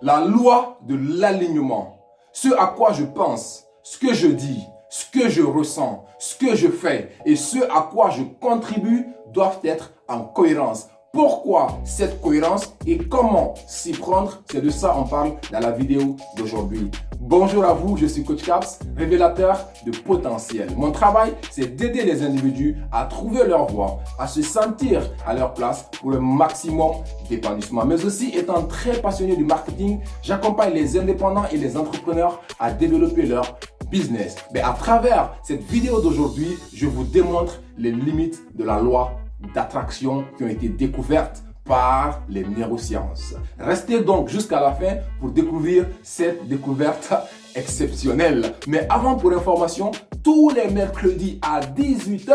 La loi de l'alignement. Ce à quoi je pense, ce que je dis, ce que je ressens, ce que je fais et ce à quoi je contribue doivent être en cohérence. Pourquoi cette cohérence et comment s'y prendre? C'est de ça qu'on parle dans la vidéo d'aujourd'hui. Bonjour à vous, je suis Coach Caps, révélateur de potentiel. Mon travail, c'est d'aider les individus à trouver leur voie, à se sentir à leur place pour le maximum d'épanouissement. Mais aussi, étant très passionné du marketing, j'accompagne les indépendants et les entrepreneurs à développer leur business. Mais à travers cette vidéo d'aujourd'hui, je vous démontre les limites de la loi d'attraction qui ont été découvertes par les neurosciences. Restez donc jusqu'à la fin pour découvrir cette découverte exceptionnelle. Mais avant, pour information, tous les mercredis à 18 h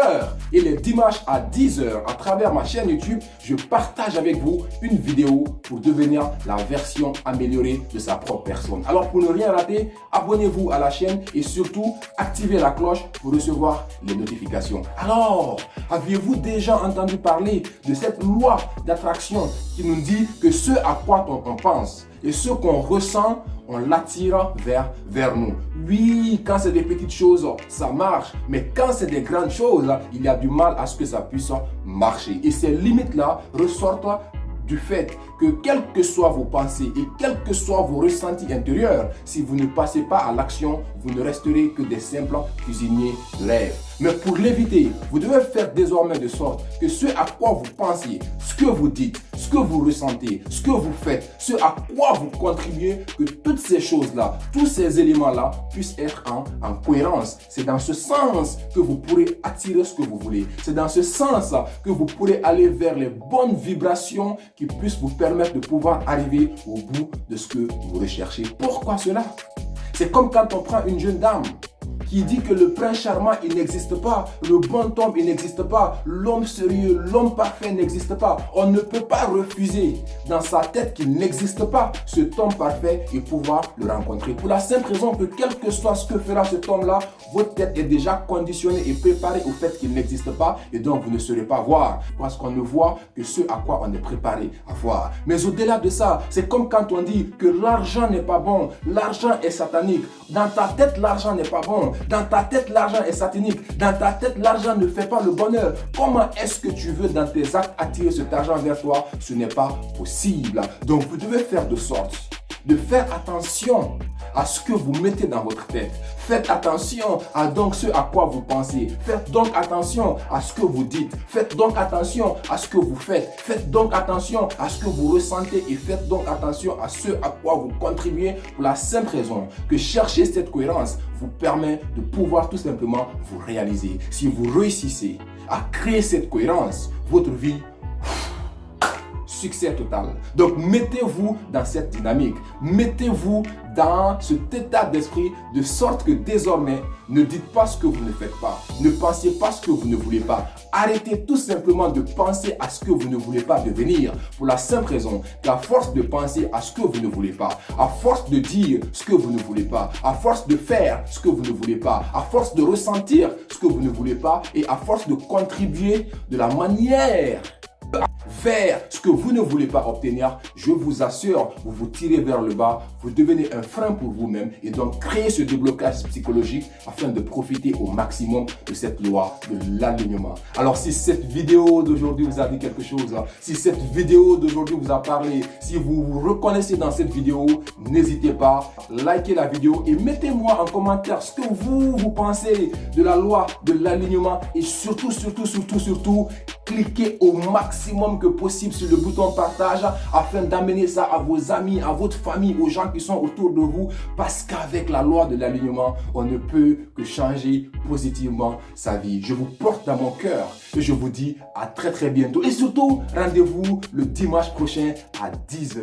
et les dimanches à 10 h à travers ma chaîne YouTube, je partage avec vous une vidéo pour devenir la version améliorée de sa propre personne. Alors pour ne rien rater, abonnez-vous à la chaîne et surtout activez la cloche pour recevoir les notifications. Alors, aviez-vous déjà entendu parler de cette loi d'attraction qui nous dit que ce à quoi on pense et ce qu'on ressent, on l'attire vers nous. Oui, quand c'est des petites choses, ça marche. Mais quand c'est des grandes choses, il y a du mal à ce que ça puisse marcher. Et ces limites-là ressortent du fait que quelles que soient vos pensées et quels que soient vos ressentis intérieurs, si vous ne passez pas à l'action, vous ne resterez que des simples cuisiniers de rêve. Mais pour l'éviter, vous devez faire désormais de sorte que ce à quoi vous pensez, ce que vous dites, ce que vous ressentez, ce que vous faites, ce à quoi vous contribuez, que toutes ces choses-là, tous ces éléments-là puissent être en cohérence. C'est dans ce sens que vous pourrez attirer ce que vous voulez. C'est dans ce sens que vous pourrez aller vers les bonnes vibrations qui puissent vous permettre de pouvoir arriver au bout de ce que vous recherchez. Pourquoi cela? C'est comme quand on prend une jeune dame qui dit que le prince charmant, il n'existe pas, le bon homme, il n'existe pas, l'homme sérieux, l'homme parfait n'existe pas. On ne peut pas refuser dans sa tête qu'il n'existe pas cet homme parfait et pouvoir le rencontrer. Pour la simple raison que quel que soit ce que fera cet homme-là, votre tête est déjà conditionnée et préparée au fait qu'il n'existe pas et donc vous ne saurez pas voir parce qu'on ne voit que ce à quoi on est préparé à voir. Mais au-delà de ça, c'est comme quand on dit que l'argent n'est pas bon, l'argent est satanique. Dans ta tête, l'argent n'est pas bon. Dans ta tête, l'argent est satanique. Dans ta tête, l'argent ne fait pas le bonheur. Comment est-ce que tu veux dans tes actes attirer cet argent vers toi? Ce n'est pas possible. Donc vous devez faire de sorte de faire attention à ce que vous mettez dans votre tête. Faites attention à donc ce à quoi vous pensez. Faites donc attention à ce que vous dites. Faites donc attention à ce que vous faites. Faites donc attention à ce que vous ressentez et faites donc attention à ce à quoi vous contribuez pour la simple raison que chercher cette cohérence vous permet de pouvoir tout simplement vous réaliser. Si vous réussissez à créer cette cohérence, votre vie, succès total. Donc mettez-vous dans cette dynamique, mettez-vous dans cet état d'esprit de sorte que désormais, ne dites pas ce que vous ne faites pas, ne pensez pas ce que vous ne voulez pas. Arrêtez tout simplement de penser à ce que vous ne voulez pas devenir pour la simple raison qu'à force de penser à ce que vous ne voulez pas, à force de dire ce que vous ne voulez pas, à force de faire ce que vous ne voulez pas, à force de ressentir ce que vous ne voulez pas et à force de contribuer de la manière vers ce que vous ne voulez pas obtenir, je vous assure, vous vous tirez vers le bas, vous devenez un frein pour vous-même et donc créez ce déblocage psychologique afin de profiter au maximum de cette loi de l'alignement. Alors si cette vidéo d'aujourd'hui vous a dit quelque chose, si cette vidéo d'aujourd'hui vous a parlé, si vous vous reconnaissez dans cette vidéo, n'hésitez pas, likez la vidéo et mettez-moi en commentaire ce que vous pensez de la loi de l'alignement et surtout, cliquez au maximum que possible sur le bouton partage afin d'amener ça à vos amis, à votre famille, aux gens qui sont autour de vous parce qu'avec la loi de l'alignement, on ne peut que changer positivement sa vie. Je vous porte dans mon cœur et je vous dis à très bientôt et surtout rendez-vous le dimanche prochain à 10 h.